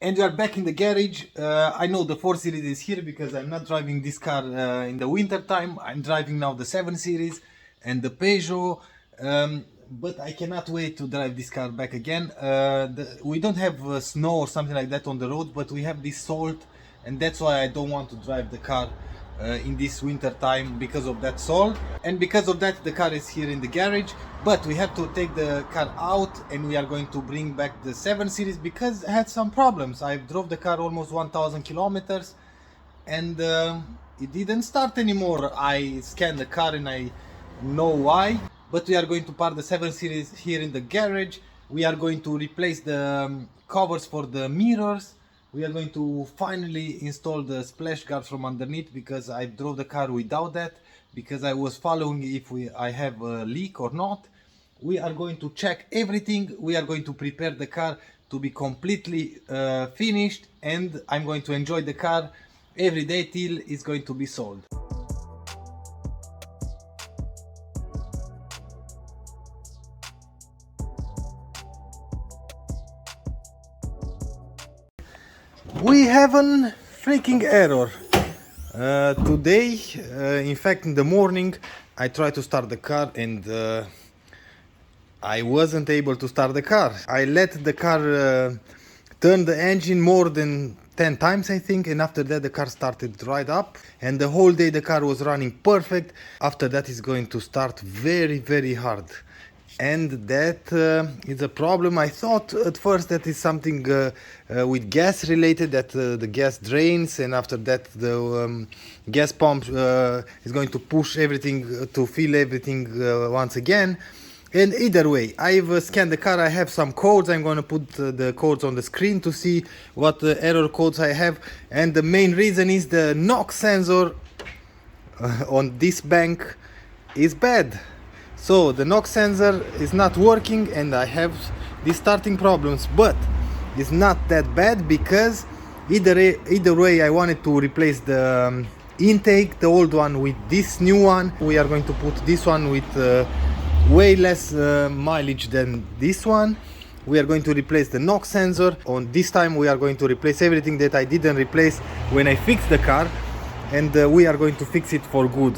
And we are back in the garage. I know the 4 Series is here because I'm not driving this car in the winter time. I'm driving now the 7 Series and the Peugeot. But I cannot wait to drive this car back again. We don't have snow or something like that on the road, but we have this salt, and that's why I don't want to drive the car in this winter time, because of that salt. And because of that, the car is here in the garage, but we have to take the car out and we are going to bring back the 7 Series because it had some problems. I drove the car almost 1000 kilometers and it didn't start anymore. I scanned the car and I know why. But we are going to park the 7 Series here in the garage. We are going to replace the covers for the mirrors. We are going to finally install the splash guard from underneath, because I drove the car without that, because I was following if I have a leak or not. We are going to check everything. We are going to prepare the car to be completely finished, and I'm going to enjoy the car every day till it's going to be sold. We have a freaking error today. In fact, in the morning I tried to start the car and I wasn't able to start the car. I let the car turn the engine more than 10 times, I think, and after that the car started right up, and the whole day the car was running perfect. After that it's going to start very hard, and that is a problem. I thought at first that is something with gas related, that the gas drains, and after that the gas pump is going to push everything to fill everything once again. And either way, I've scanned the car. I have some codes. I'm going to put the codes on the screen to see what error codes I have. And the main reason is the NOx sensor on this bank is bad. So the NOx sensor is not working and I have these starting problems. But it's not that bad, because either way I wanted to replace the intake, the old one, with this new one. We are going to put this one with way less mileage than this one. We are going to replace the NOx sensor. On this time we are going to replace everything that I didn't replace when I fixed the car, and we are going to fix it for good.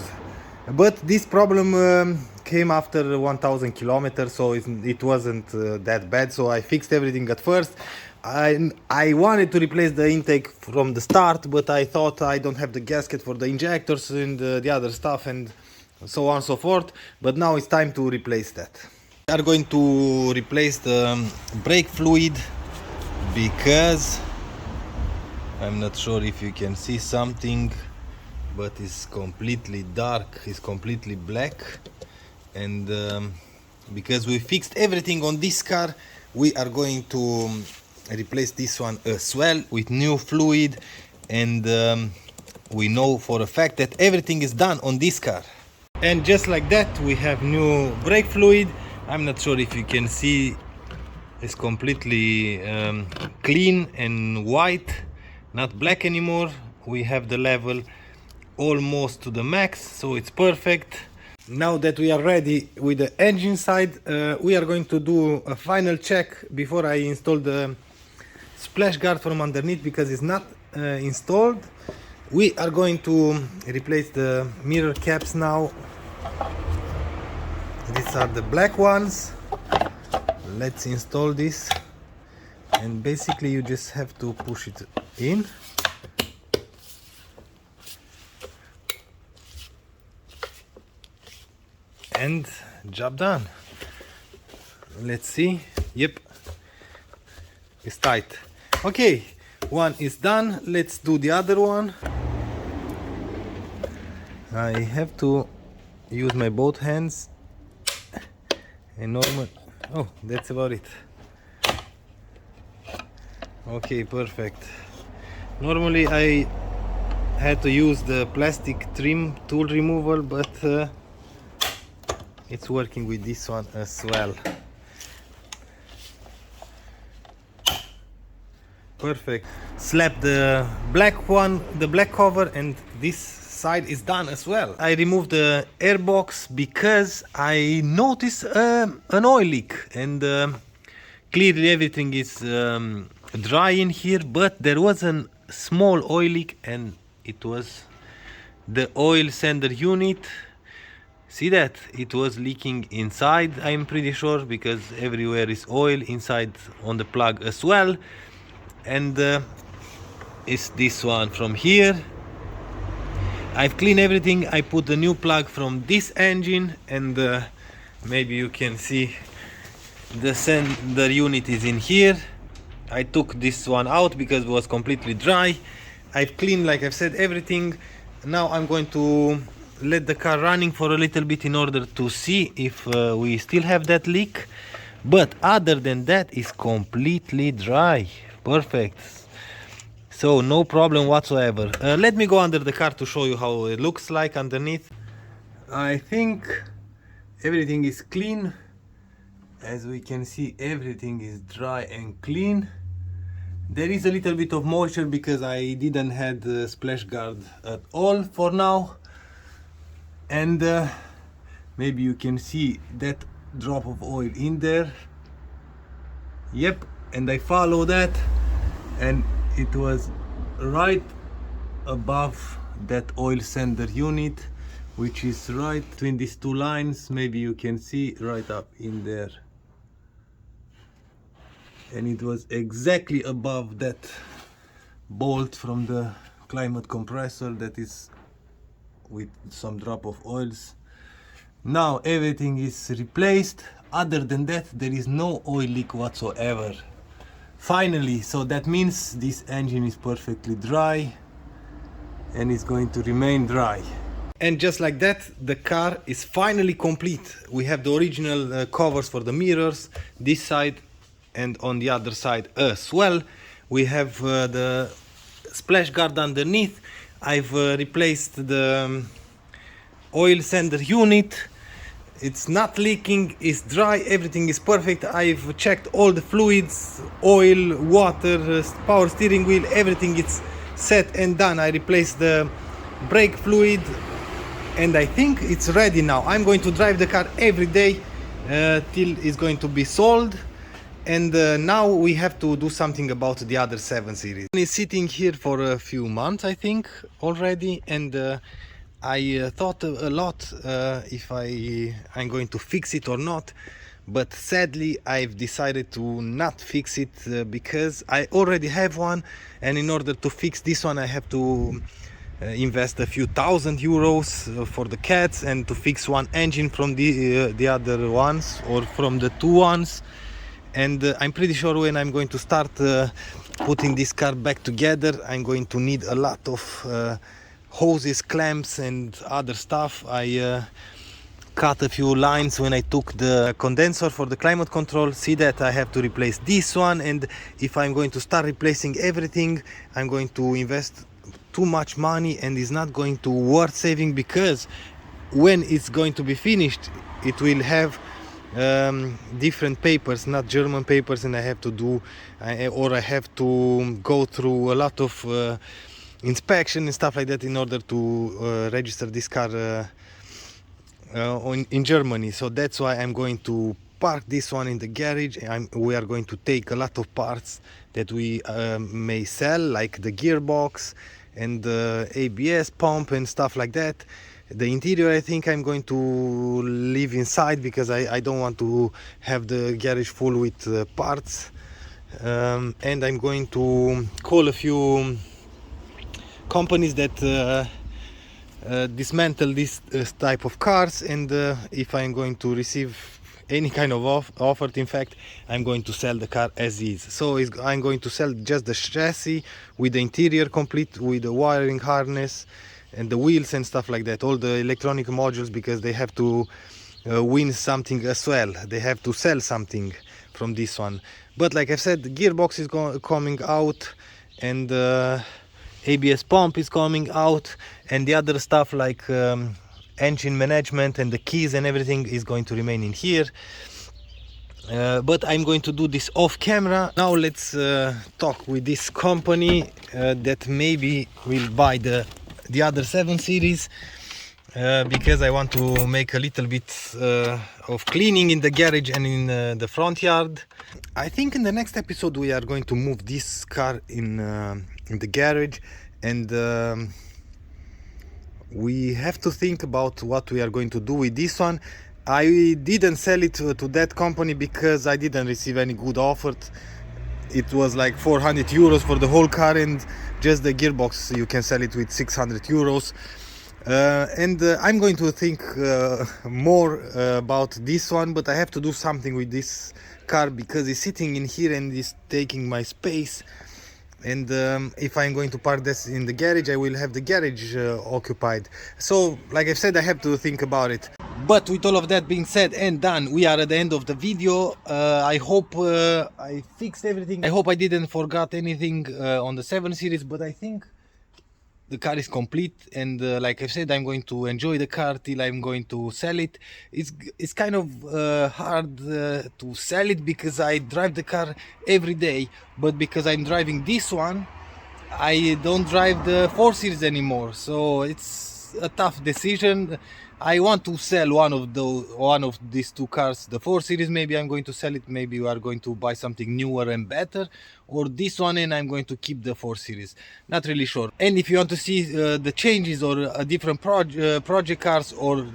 But this problem came after 1000 kilometers, so it wasn't that bad. So I fixed everything at first. I wanted to replace the intake from the start, but I thought I don't have the gasket for the injectors and the other stuff, and so on and so forth. But now it's time to replace that. We are going to replace the brake fluid, because I'm not sure if you can see something, but it's completely dark, it's completely black. And because we fixed everything on this car, we are going to replace this one as well with new fluid. And we know for a fact that everything is done on this car. And just like that, we have new brake fluid. I'm not sure if you can see, it's completely clean and white, not black anymore. We have the level almost to the max, so it's perfect. Now that we are ready with the engine side, we are going to do a final check before I install the splash guard from underneath, because it's not installed. We are going to replace the mirror caps now. These are the black ones. Let's install this, and basically you just have to push it in. And job done. Let's see. Yep, it's tight. Okay, one is done. Let's do the other one. I have to use my both hands and normal. Oh, that's about it. Okay, perfect. Normally I had to use the plastic trim tool removal, but it's working with this one as well. Perfect. Slap the black one, the black cover, and this side is done as well. I removed the airbox because I noticed an oil leak, and clearly everything is dry in here, but there was a small oil leak, and it was the oil sender unit. See that it was leaking inside, I'm pretty sure, because everywhere is oil inside on the plug as well. And it's this one from here. I've cleaned everything. I put the new plug from this engine, and maybe you can see the sender unit is in here. I took this one out because it was completely dry. I've cleaned, like I've said, everything. Now I'm going to let the car running for a little bit in order to see if we still have that leak. But other than that, it's completely dry. Perfect. So no problem whatsoever. Let me go under the car to show you how it looks like underneath. I think everything is clean. As we can see, everything is dry and clean. There is a little bit of moisture because I didn't have the splash guard at all for now. And maybe you can see that drop of oil in there. Yep, and I follow that, and it was right above that oil sender unit, which is right between these two lines. Maybe you can see right up in there. And it was exactly above that bolt from the climate compressor that is with some drop of oils. Now everything is replaced. Other than that, there is no oil leak whatsoever. Finally, so that means this engine is perfectly dry and is going to remain dry. And just like that, the car is finally complete. We have the original covers for the mirrors, this side and on the other side as well. We have the splash guard underneath. I've replaced the oil sender unit. It's not leaking, it's dry, everything is perfect. I've checked all the fluids, oil, water, power steering wheel, everything is set and done. I replaced the brake fluid and I think it's ready now. I'm going to drive the car every day till it's going to be sold. And now we have to do something about the other 7 series. It's sitting here for a few months, I think, already, and I thought a lot if I'm going to fix it or not, but sadly I've decided to not fix it because I already have one, and in order to fix this one I have to invest a few thousand euros for the cats, and to fix one engine from the other ones or from the two ones. And I'm pretty sure when I'm going to start putting this car back together, I'm going to need a lot of hoses, clamps and other stuff. I cut a few lines when I took the condenser for the climate control. See that I have to replace this one, and if I'm going to start replacing everything, I'm going to invest too much money and it's not going to worth saving, because when it's going to be finished it will have different papers, not German papers, and I have to do or I have to go through a lot of inspection and stuff like that in order to register this car in Germany. So that's why I'm going to park this one in the garage. We are going to take a lot of parts that we may sell, like the gearbox and the ABS pump and stuff like that. The interior I think I'm going to leave inside because I don't want to have the garage full with parts, and I'm going to call a few companies that dismantle this type of cars, and if I'm going to receive any kind of offer, in fact I'm going to sell the car as is. So I'm going to sell just the chassis with the interior complete, with the wiring harness and the wheels and stuff like that, all the electronic modules, because they have to win something as well. They have to sell something from this one. But like I said, the gearbox is coming out, and ABS pump is coming out, and the other stuff like engine management and the keys and everything is going to remain in here. But I'm going to do this off camera. Now let's talk with this company that maybe will buy the other 7 series. because I want to make a little bit of cleaning in the garage and in the front yard. I think in the next episode we are going to move this car in the garage, and we have to think about what we are going to do with this one. I didn't sell it to that company because I didn't receive any good offer. It was like 400 euros for the whole car, and just the gearbox you can sell it with 600 euros. And I'm going to think more about this one, but I have to do something with this car because it's sitting in here and it's taking my space. And if I'm going to park this in the garage, I will have the garage occupied. So like I said, I have to think about it. But with all of that being said and done, we are at the end of the video. I hope I fixed everything. I hope I didn't forget anything on the 7 Series, but I think the car is complete, and like I said, I'm going to enjoy the car till I'm going to sell it. It's kind of hard to sell it because I drive the car every day, but because I'm driving this one, I don't drive the 4 Series anymore, so it's a tough decision. I want to sell one of these two cars, the 4 Series. Maybe I'm going to sell it, maybe we are going to buy something newer and better, or this one, and I'm going to keep the 4 Series. Not really sure. And if you want to see the changes or a different project cars or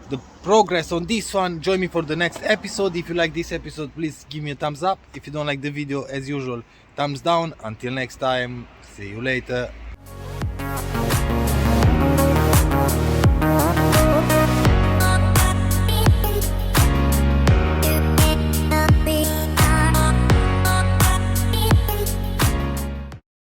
the progress on this one, join me for the next episode. If you like this episode, please give me a thumbs up. If you don't like the video, as usual, thumbs down. Until next time, see you later.